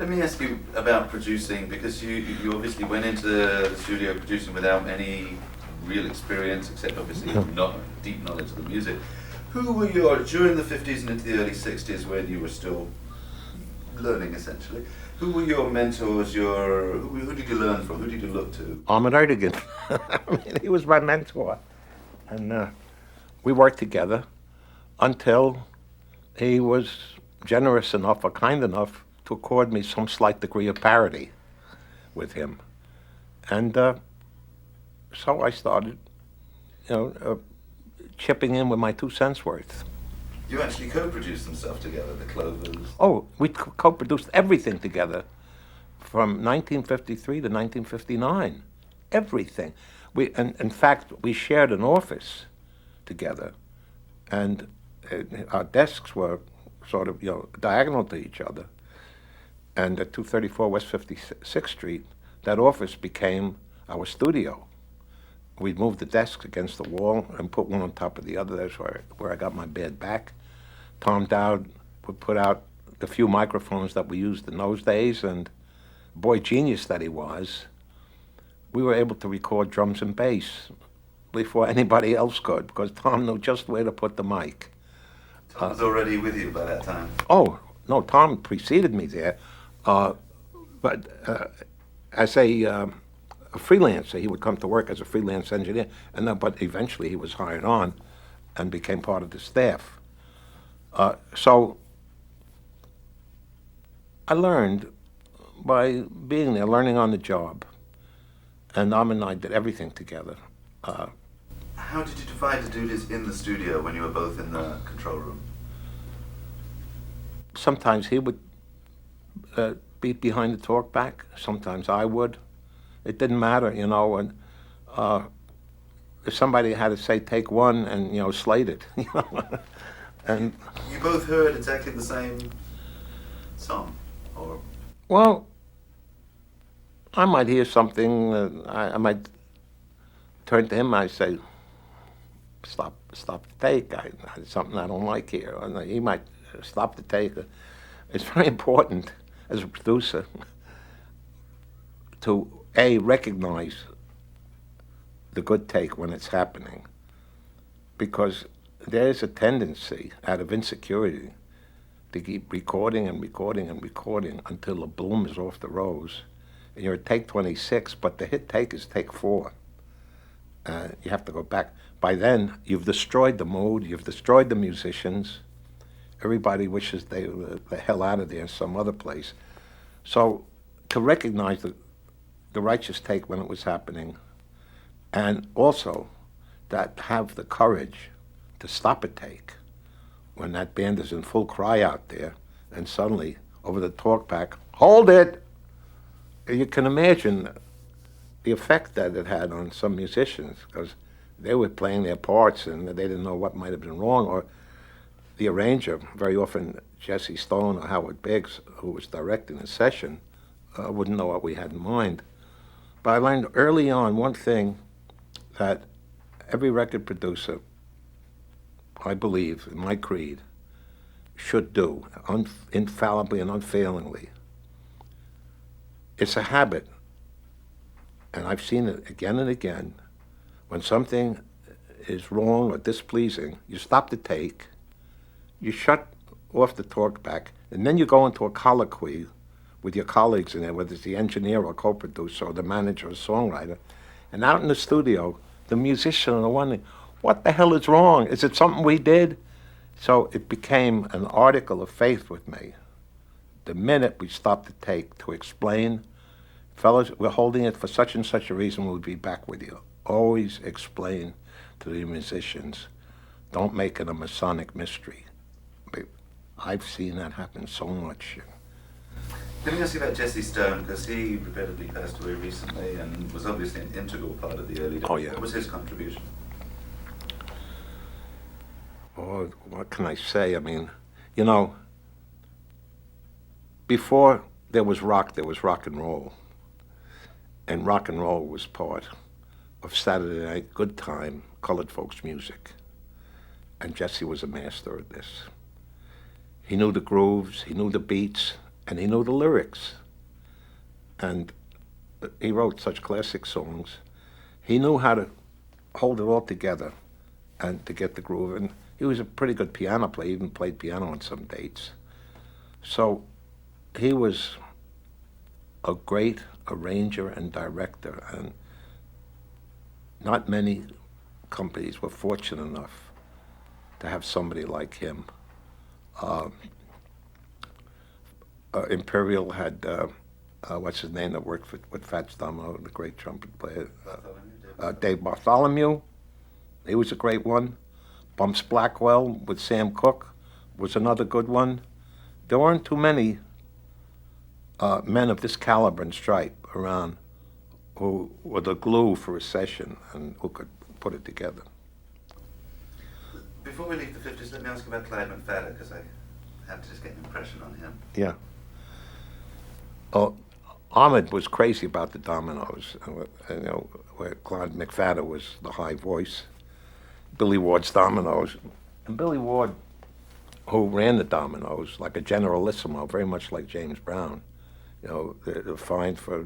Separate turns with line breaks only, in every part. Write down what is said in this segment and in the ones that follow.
Let me ask you about producing, because you obviously went into the studio producing without any real experience, except obviously not deep knowledge of the music. Who were during the 50s and into the early 60s when you were still learning essentially, who were your mentors, who did you learn from, who did you look to?
Ahmet Ertegun. I mean, he was my mentor. And we worked together until he was generous enough or kind enough to accord me some slight degree of parity with him. And so I started, chipping in with my 2 cents worth.
You actually co-produced some stuff together, the Clovers.
Oh, we co-produced everything together from 1953 to 1959. Everything. In fact, we shared an office together, and our desks were sort of, diagonal to each other. And at 234 West 56th Street, that office became our studio. We'd move the desks against the wall and put one on top of the other. That's where I got my bad back. Tom Dowd would put out the few microphones that we used in those days, and boy, genius that he was, we were able to record drums and bass before anybody else could, because Tom knew just where to put the mic.
Tom was already with you by that time.
Oh, no, Tom preceded me there. But as a freelancer, he would come to work as a freelance engineer, but eventually he was hired on and became part of the staff. So I learned by being there, learning on the job. And Ahmet and I did everything together.
How did you divide the duties in the studio when you were both in the control room?
Sometimes he would be behind the talkback. Sometimes I would. It didn't matter, and if somebody had to say take one and, slate it, And
you both heard exactly the same song, or?
Well, I might hear something, I might turn to him and I say, stop the take, it's something I don't like here. And he might stop the take. It's very important as a producer to, A, recognize the good take when it's happening, because there's a tendency out of insecurity to keep recording and recording and recording until the bloom is off the rose. And you're at take 26, but the hit take is take 4. You have to go back. By then, you've destroyed the mood, you've destroyed the musicians. Everybody wishes they were the hell out of there some other place. So to recognize the righteous take when it was happening, and also that have the courage to stop a take when that band is in full cry out there, and suddenly, over the talkback, hold it! You can imagine the effect that it had on some musicians, because they were playing their parts and they didn't know what might have been wrong, or the arranger, very often Jesse Stone or Howard Biggs, who was directing the session, wouldn't know what we had in mind. But I learned early on one thing that every record producer, I believe, in my creed, should do, infallibly and unfailingly. It's a habit, and I've seen it again and again. When something is wrong or displeasing, you stop the take, you shut off the talkback, and then you go into a colloquy with your colleagues in there, whether it's the engineer or co-producer or the manager or songwriter. And out in the studio, the musician are wondering, what the hell is wrong? Is it something we did? So it became an article of faith with me. The minute we stopped the take to explain, fellas, we're holding it for such and such a reason, we'll be back with you. Always explain to the musicians. Don't make it a Masonic mystery. I've seen that happen so much.
Let me ask you about Jesse Stone, because he regrettably passed away recently and was obviously an integral part of the early days.
Oh, yeah.
What was his contribution?
Oh, what can I say? I mean, before there was rock and roll. And rock and roll was part of Saturday night good time, colored folks music. And Jesse was a master of this. He knew the grooves, he knew the beats, and he knew the lyrics. And he wrote such classic songs. He knew how to hold it all together and to get the groove. And he was a pretty good piano player. He even played piano on some dates. So he was a great arranger and director, and not many companies were fortunate enough to have somebody like him. Imperial had, what's his name that worked with Fats Domino, the great trumpet player, Dave Bartholomew. He was a great one. Bumps Blackwell with Sam Cooke was another good one. There weren't too many men of this caliber and stripe around who were the glue for a session and who could put it together.
Before we leave the 50s, let me ask about Clyde McPhatter, because I had to just get an impression on him.
Yeah. Oh, Ahmed was crazy about the Dominoes, you know, where Clyde McPhatter was the high voice. Billy Ward's Dominoes. And Billy Ward, who ran the Dominoes like a generalissimo, very much like James Brown, you know, a fine for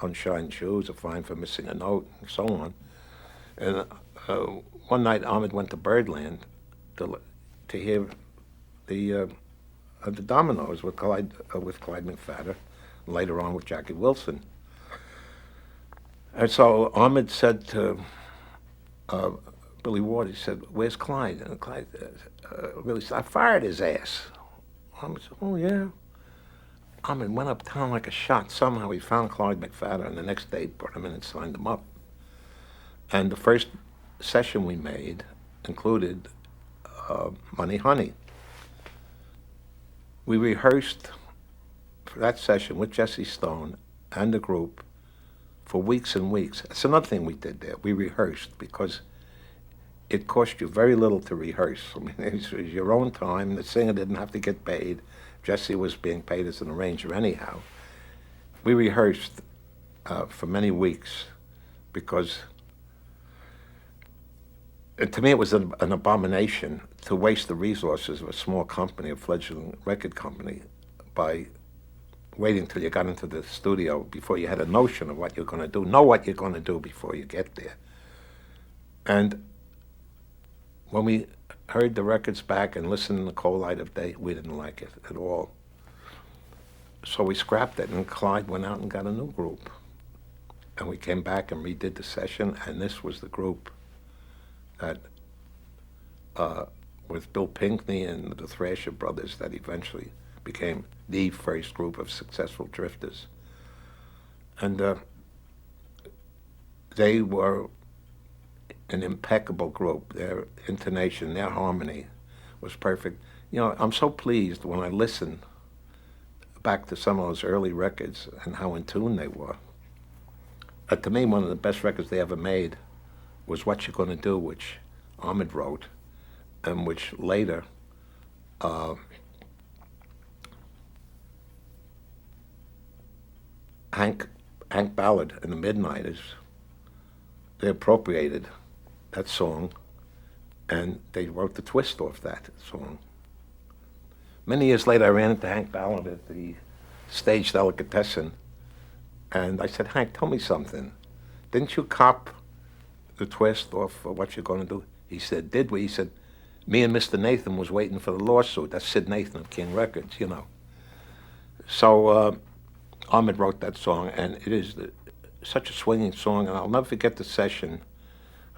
unshined shoes, a fine for missing a note, and so on. And one night Ahmed went to Birdland to hear the Dominoes with Clyde McPhatter, and later on with Jackie Wilson. And so Ahmed said to Billy Ward, he said, "Where's Clyde?" And Clyde really said, "I fired his ass." Ahmed said, "Oh, yeah." Ahmed went uptown like a shot. Somehow he found Clyde McPhatter, and the next day brought him in and signed him up. And the first session we made included Money Honey. We rehearsed for that session with Jesse Stone and the group for weeks and weeks. That's another thing we did there. We rehearsed because it cost you very little to rehearse. I mean, it was your own time. The singer didn't have to get paid. Jesse was being paid as an arranger anyhow. We rehearsed for many weeks because to me it was an abomination to waste the resources of a small company, a fledgling record company, by waiting till you got into the studio before you had a notion of what you're going to do. Know what you're going to do before you get there. And when we heard the records back and listened in the cold light of day, we didn't like it at all. So we scrapped it, and Clyde went out and got a new group. And we came back and redid the session, and this was the group that, with Bill Pinkney and the Thrasher Brothers, that eventually became the first group of successful drifters. And they were an impeccable group. Their intonation, their harmony was perfect. You know, I'm so pleased when I listen back to some of those early records and how in tune they were. To me, one of the best records they ever made was What You Gonna Do, which Ahmed wrote, and which later Hank Ballard and the Midnighters, they appropriated that song, and they wrote the twist off that song. Many years later, I ran into Hank Ballard at the Stage Delicatessen, and I said, "Hank, tell me something. Didn't you cop the twist off What You're Gonna Do?" He said, "Did we?" He said, "Me and Mr. Nathan was waiting for the lawsuit." That's Sid Nathan of King Records, you know. So Ahmed wrote that song, and it is such a swinging song, and I'll never forget the session.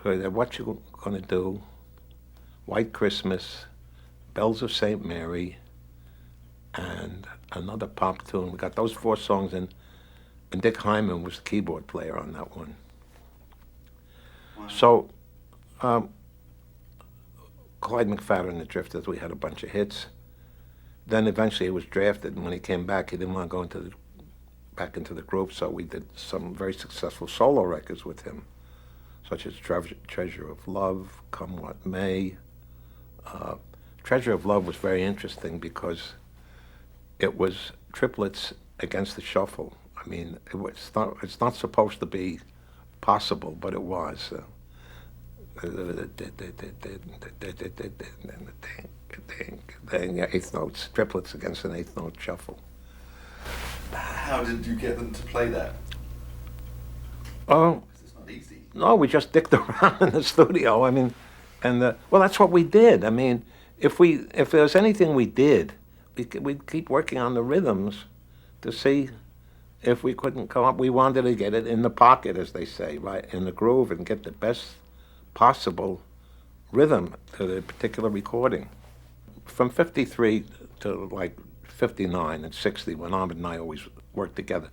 What You Gonna Do, White Christmas, Bells of St. Mary, and another pop tune. We got those 4 songs in, and Dick Hyman was the keyboard player on that one. Wow. So, Clyde McPhatter and the Drifters, we had a bunch of hits. Then eventually he was drafted, and when he came back, he didn't want to go back into the group, so we did some very successful solo records with him, such as Treasure of Love, Come What May. Treasure of Love was very interesting because it was triplets against the shuffle. I mean, it's not supposed to be possible, but it was. Eighth notes, triplets against an eighth note shuffle.
How did you get them to play that?
Oh,
'Cause it's not easy.
no, we just dicked around in the studio. I mean, and well, that's what we did. I mean, if there was anything we did, we'd keep working on the rhythms to see if we couldn't come up. We wanted to get it in the pocket, as they say, right, in the groove, and get the best possible rhythm to the particular recording. From 53 to like 59 and 60, when Ahmed and I always worked together.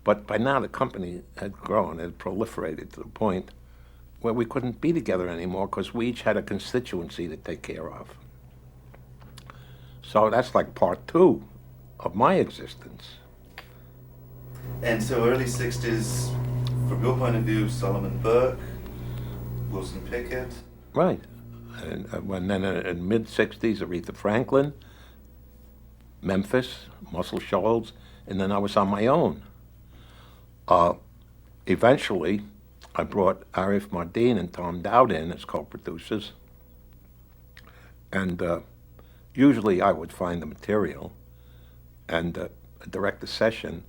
But by now the company had grown, it had proliferated to the point where we couldn't be together anymore because we each had a constituency to take care of. So that's like part two of my existence.
And so early 60s, from your point of view, Solomon Burke, Wilson Pickett.
Right. And then in mid-60s, Aretha Franklin, Memphis, Muscle Shoals, and then I was on my own. Eventually, I brought Arif Mardin and Tom Dowd in as co-producers. And usually I would find the material and direct the session,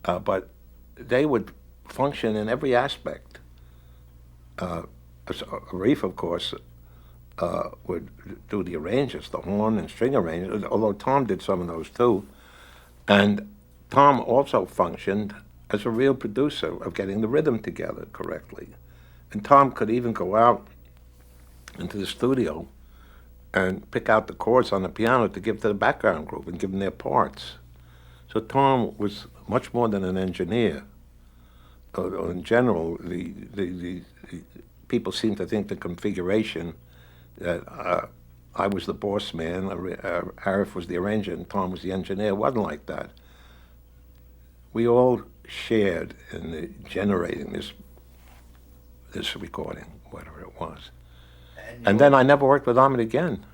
but they would function in every aspect. Arif, of course, would do the arrangements, the horn and string arrangements, although Tom did some of those too. And Tom also functioned as a real producer of getting the rhythm together correctly. And Tom could even go out into the studio and pick out the chords on the piano to give to the background group and give them their parts. So Tom was much more than an engineer. In general, the people seem to think the configuration that I was the boss man, Arif was the arranger, and Tom was the engineer. It wasn't like that. We all shared in the generating this recording, whatever it was. And then I never worked with Ahmed again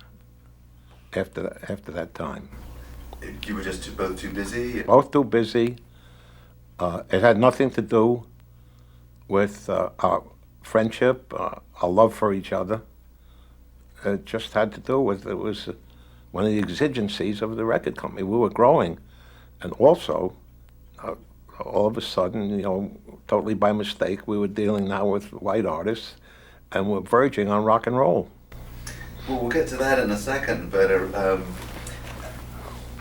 after that time.
You were just both too busy?
Both too busy. It had nothing to do with our friendship, our love for each other. It just had to do with, it was one of the exigencies of the record company. We were growing, and also, all of a sudden, totally by mistake, we were dealing now with white artists, and we're verging on rock and roll.
Well, we'll get to that in a second, but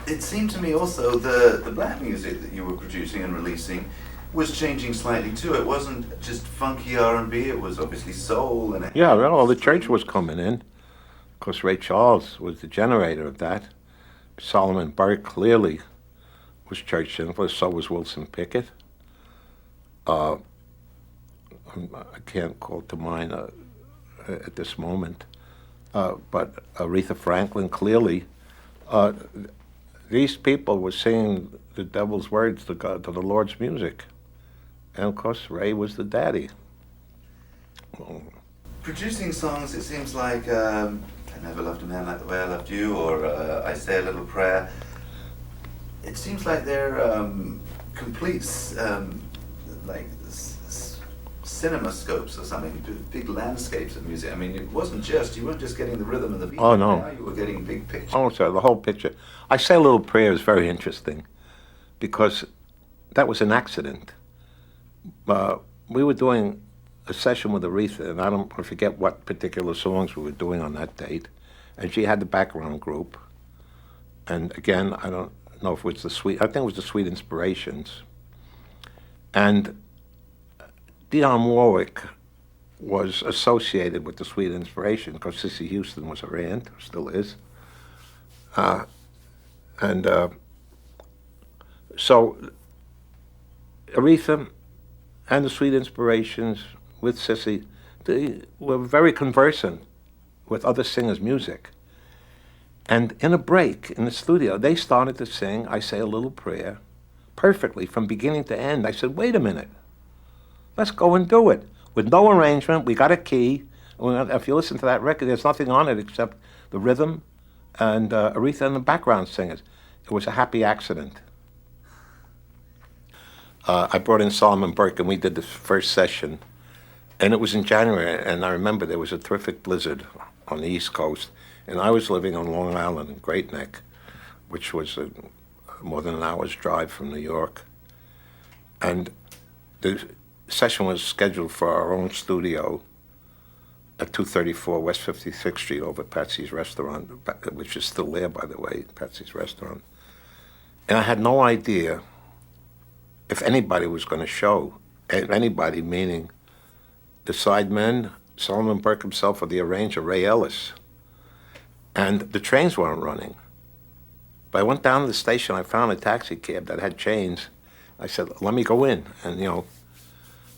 it seemed to me also the black music that you were producing and releasing was changing slightly too. It wasn't just funky R&B, it was obviously soul and...
Yeah, well, the church was coming in. Of course, Ray Charles was the generator of that. Solomon Burke clearly was church influenced, so was Wilson Pickett. I can't call to mind at this moment, but Aretha Franklin clearly. These people were singing the devil's words to God, to the Lord's music. And of course, Ray was the daddy.
Producing songs, it seems like I Never Loved a Man Like the Way I Loved You, or I Say a Little Prayer. It seems like they're complete cinema scopes or something, big landscapes of music. I mean, you weren't just getting the rhythm and the beat.
Oh, no.
Now you were getting big pictures.
Oh, so the whole picture. I Say a Little Prayer is very interesting because that was an accident. We were doing a session with Aretha, and I forget what particular songs we were doing on that date, and she had the background group. And again, I don't know if it was I think it was the Sweet Inspirations. And Dionne Warwick was associated with the Sweet Inspiration because Cissy Houston was her aunt, still is. So Aretha and the Sweet Inspirations with Cissy, they were very conversant with other singers' music. And in a break in the studio, they started to sing I Say a Little Prayer perfectly from beginning to end. I said, wait a minute, let's go and do it. With no arrangement, we got a key. If you listen to that record, there's nothing on it except the rhythm and Aretha and the background singers. It was a happy accident. I brought in Solomon Burke, and we did the first session. And it was in January, and I remember there was a terrific blizzard on the East Coast, and I was living on Long Island in Great Neck, which was more than an hour's drive from New York. And the session was scheduled for our own studio at 234 West 56th Street over at Patsy's Restaurant, which is still there, by the way, Patsy's Restaurant. And I had no idea if anybody was going to show, anybody meaning the sidemen, Solomon Burke himself, or the arranger, Ray Ellis. And the trains weren't running. But I went down to the station, I found a taxi cab that had chains. I said, let me go in. And,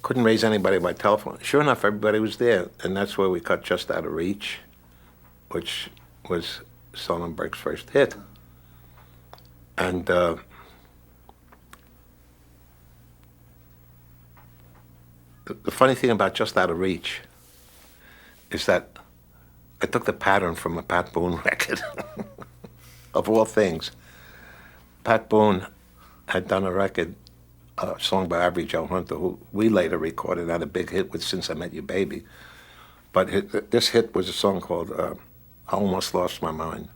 couldn't raise anybody by telephone. Sure enough, everybody was there. And that's where we cut Just Out of Reach, which was Solomon Burke's first hit. And the funny thing about Just Out of Reach is that I took the pattern from a Pat Boone record, of all things. Pat Boone had done a record, a song by Avery Joe Hunter, who we later recorded, had a big hit with Since I Met You Baby. But this hit was a song called I Almost Lost My Mind.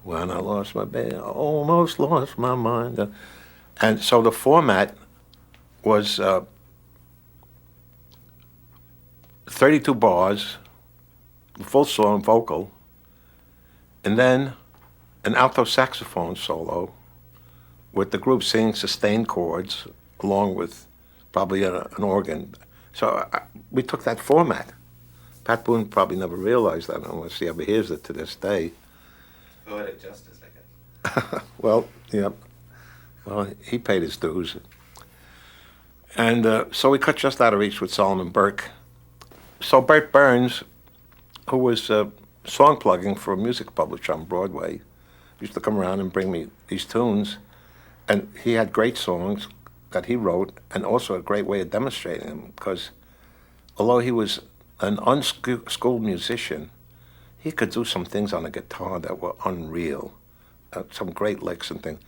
When I lost my baby, I almost lost my mind. And so the format was 32 bars, full song, vocal, and then an alto saxophone solo with the group singing sustained chords along with probably an organ. So we took that format. Pat Boone probably never realized that unless he ever hears it to this day.
Poetic justice, I guess.
Well, yeah. Well, he paid his dues. And so we cut Just Out of Reach with Solomon Burke. So Bert Burns, who was song plugging for a music publisher on Broadway, used to come around and bring me these tunes. And he had great songs that he wrote and also a great way of demonstrating them, because although he was an unschooled musician, he could do some things on a guitar that were unreal, some great licks and things.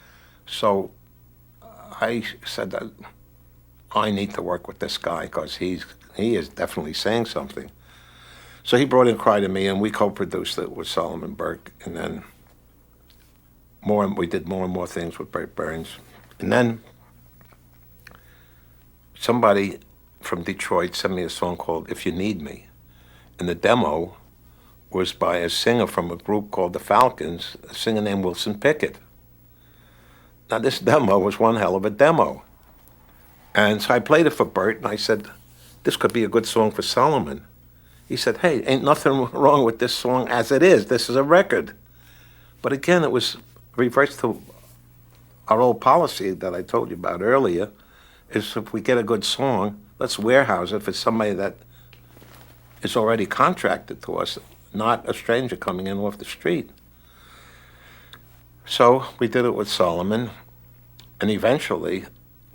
So I said that I need to work with this guy because he is definitely saying something. So he brought in Cry to Me, and we co-produced it with Solomon Burke, and then we did more and more things with Bert Burns. And then somebody from Detroit sent me a song called If You Need Me, and the demo was by a singer from a group called the Falcons, a singer named Wilson Pickett. Now this demo was one hell of a demo. And so I played it for Bert, and I said, this could be a good song for Solomon. He said, hey, ain't nothing wrong with this song as it is. This is a record. But again, it was reversed to our old policy that I told you about earlier, is if we get a good song, let's warehouse it for somebody that is already contracted to us, not a stranger coming in off the street. So we did it with Solomon, and eventually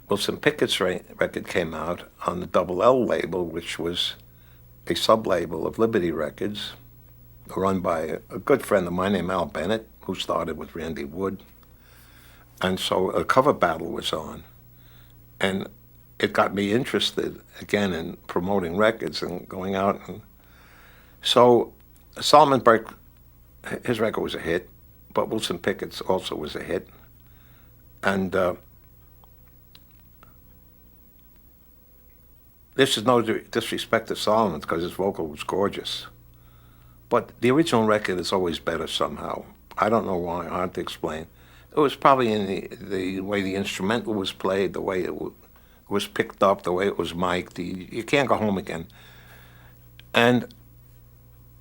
Wilson Pickett's record came out on the Double L label, which was a sub-label of Liberty Records, run by a good friend of mine named Al Bennett, who started with Randy Wood. And so a cover battle was on, and it got me interested again in promoting records and going out. And so Solomon Burke, his record was a hit, but Wilson Pickett's also was a hit. And this is no disrespect to Solomon, because his vocal was gorgeous. But the original record is always better somehow. I don't know why, hard to explain. It was probably in the way the instrumental was played, the way it was picked up, the way it was mic'd. You can't go home again. And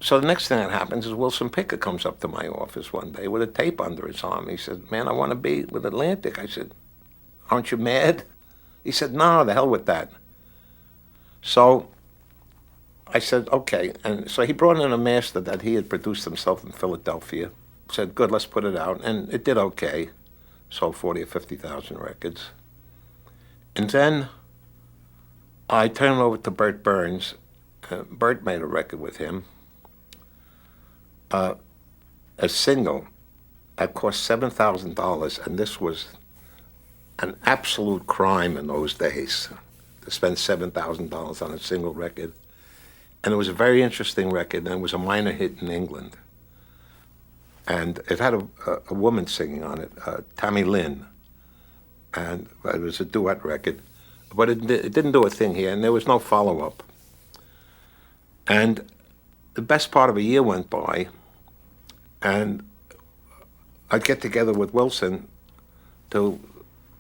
so the next thing that happens is Wilson Pickett comes up to my office one day with a tape under his arm. He said, man, I want to be with Atlantic. I said, aren't you mad? He said, no, the hell with that. So I said, okay. And so he brought in a master that he had produced himself in Philadelphia. Said, good, let's put it out. And it did okay. Sold 40 or 50,000 records. And then I turned over to Bert Burns. Bert made a record with him. A single that cost $7,000, and this was an absolute crime in those days, to spend $7,000 on a single record. And it was a very interesting record, and it was a minor hit in England. And it had a woman singing on it, Tammy Lynn. and it was a duet record, but it didn't do a thing here, and there was no follow-up. And the best part of a year went by, and I'd get together with Wilson to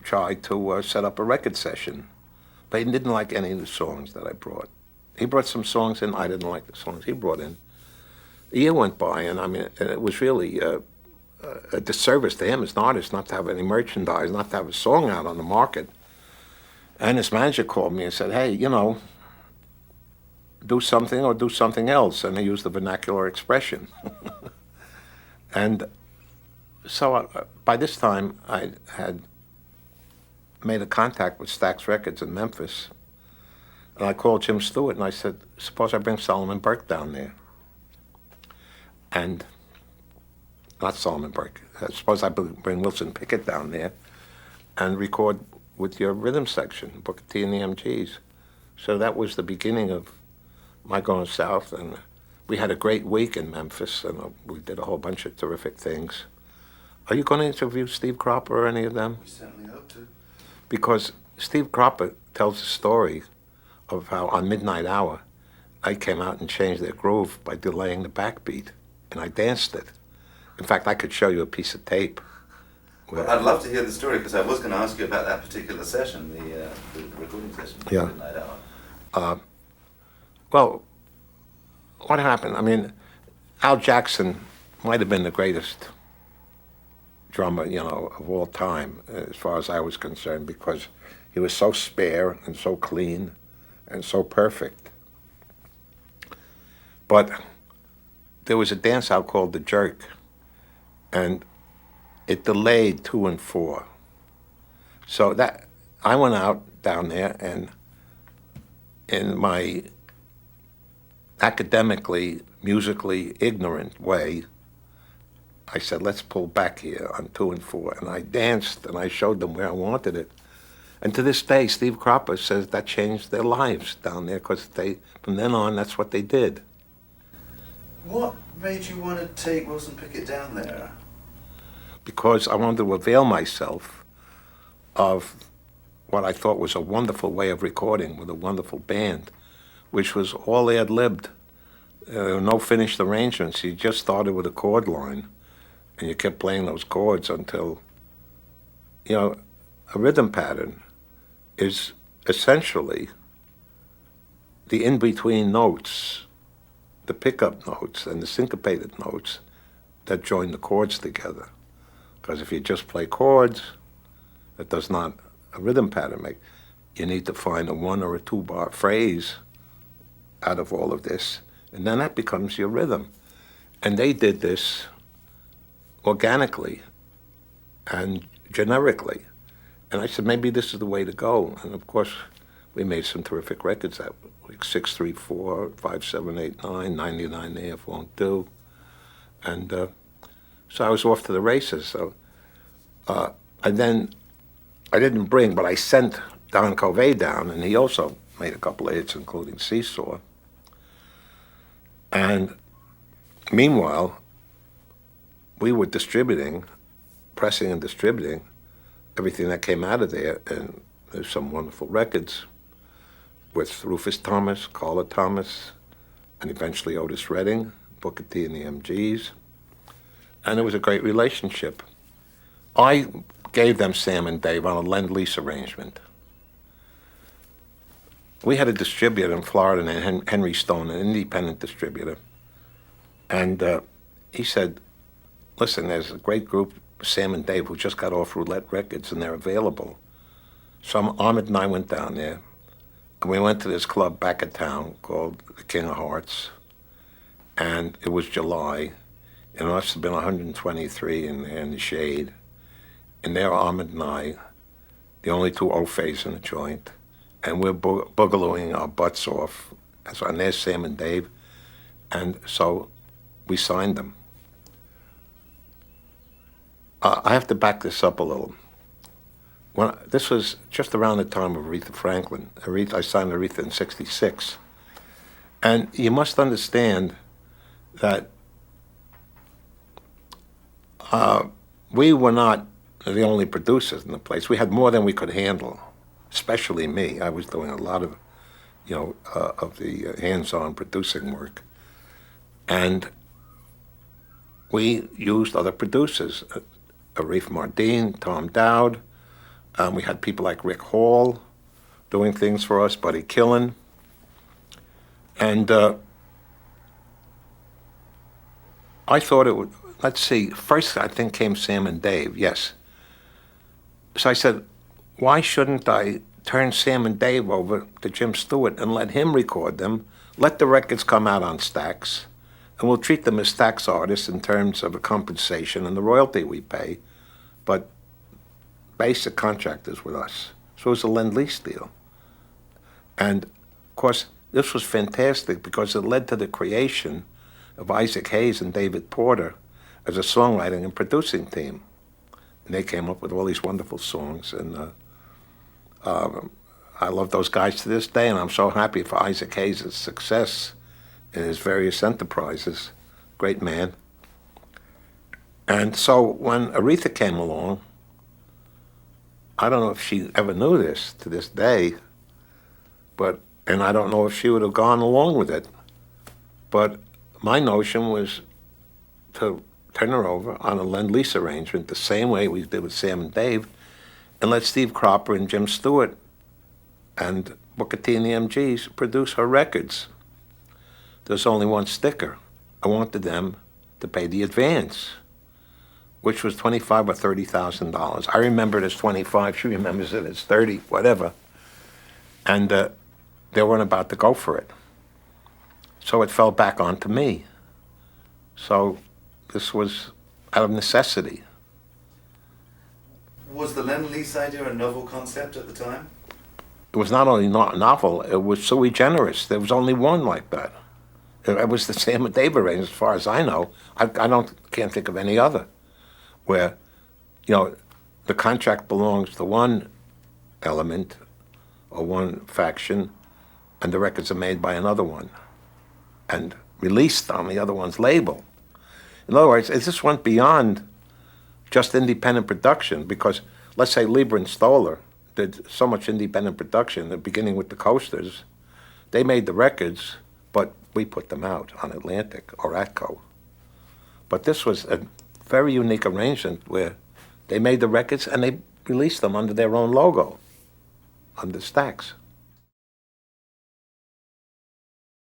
try to set up a record session. But he didn't like any of the songs that I brought. He brought some songs in, I didn't like the songs he brought in. A year went by, and I mean, it was really a disservice to him as an artist not to have any merchandise, not to have a song out on the market. And his manager called me and said, hey, you know, do something or do something else. And he used the vernacular expression. And so by this time, I had made a contact with Stax Records in Memphis. And I called Jim Stewart and I said, suppose I bring Solomon Burke down there. And, not Solomon Burke, suppose I bring Wilson Pickett down there and record with your rhythm section, Booker T and the MGs. So that was the beginning of my going south, and we had a great week in Memphis, and we did a whole bunch of terrific things. Are you going to interview Steve Cropper or any of them?
We certainly hope to.
Because Steve Cropper tells the story of how on Midnight Hour, I came out and changed their groove by delaying the backbeat, and I danced it. In fact, I could show you a piece of tape.
Well, I'd love to hear the story, because I was going to ask you about that particular session, the recording session,
Yeah.
Midnight Hour.
Well, what happened? I mean, Al Jackson might have been the greatest drummer, you know, of all time, as far as I was concerned, because he was so spare and so clean and so perfect. But there was a dance out called The Jerk, and it delayed 2 and 4. So that I went out down there, and in my academically, musically ignorant way, I said, let's pull back here on 2 and 4. And I danced, and I showed them where I wanted it. And to this day, Steve Cropper says that changed their lives down there, because from then on, that's what they did.
What made you want to take Wilson Pickett down there?
Because I wanted to avail myself of what I thought was a wonderful way of recording with a wonderful band, which was all ad-libbed. No finished arrangements. You just started with a chord line, and you kept playing those chords until, you know, a rhythm pattern is essentially the in-between notes, the pickup notes and the syncopated notes that join the chords together. Because if you just play chords, that does not a rhythm pattern make. You need to find a 1 or a 2 bar phrase out of all of this, and then that becomes your rhythm. And they did this organically and generically. And I said, maybe this is the way to go. And of course, we made some terrific records that like 634, 5789, 99 AF Won't Do. And so I was off to the races. So and then I didn't bring, but I sent Don Covey down, and he also made a couple of hits, including Seesaw. And meanwhile, we were distributing, pressing and distributing everything that came out of there, and there's some wonderful records with Rufus Thomas, Carla Thomas, and eventually Otis Redding, Booker T and the MGs, and it was a great relationship. I gave them Sam and Dave on a Lend-Lease arrangement. We had a distributor in Florida named Henry Stone, an independent distributor, and he said, listen, there's a great group, Sam and Dave, who just got off Roulette Records, and they're available. So Ahmed and I went down there, and we went to this club back of town called the King of Hearts, and it was July, and it must have been 123 in there in the shade, and there Ahmed and I, the only 2 Ofays in the joint, and we're boogalooing our butts off, and there's Sam and Dave, and so we signed them. I have to back this up a little. This was just around the time of Aretha Franklin. I signed Aretha in '66. And you must understand that we were not the only producers in the place. We had more than we could handle, especially me. I was doing a lot of, of the hands-on producing work. And we used other producers, Arif Mardin, Tom Dowd. We had people like Rick Hall doing things for us, Buddy Killen. And I thought it would, let's see, first I think came Sam and Dave, yes. So I said, why shouldn't I turn Sam and Dave over to Jim Stewart and let him record them, let the records come out on Stax, and we'll treat them as Stax artists in terms of a compensation and the royalty we pay, but basic contract is with us. So it was a Lend-Lease deal. And of course, this was fantastic because it led to the creation of Isaac Hayes and David Porter as a songwriting and producing team. And they came up with all these wonderful songs. And I love those guys to this day, and I'm so happy for Isaac Hayes' success in his various enterprises. Great man. And so when Aretha came along, I don't know if she ever knew this to this day, and I don't know if she would have gone along with it, but my notion was to turn her over on a Lend-Lease arrangement the same way we did with Sam and Dave, and let Steve Cropper and Jim Stewart and Booker T and the MGs produce her records. There's only one sticker. I wanted them to pay the advance, which was $25,000 or $30,000. I remember it as 25. She remembers it as 30, whatever. And they weren't about to go for it. So it fell back onto me. So this was out of necessity.
Was the Lend-Lease idea a novel concept at the time?
It was not only not novel, it was sui generis. There was only one like that. It was the Sam and Dave arrangement, as far as I know. I can't think of any other where, the contract belongs to one element or one faction, and the records are made by another one and released on the other one's label. In other words, it just went beyond just independent production, because let's say Lieber and Stoller did so much independent production, beginning with the Coasters. They made the records, but we put them out on Atlantic or Atco. But this was a very unique arrangement where they made the records and they released them under their own logo, under Stax.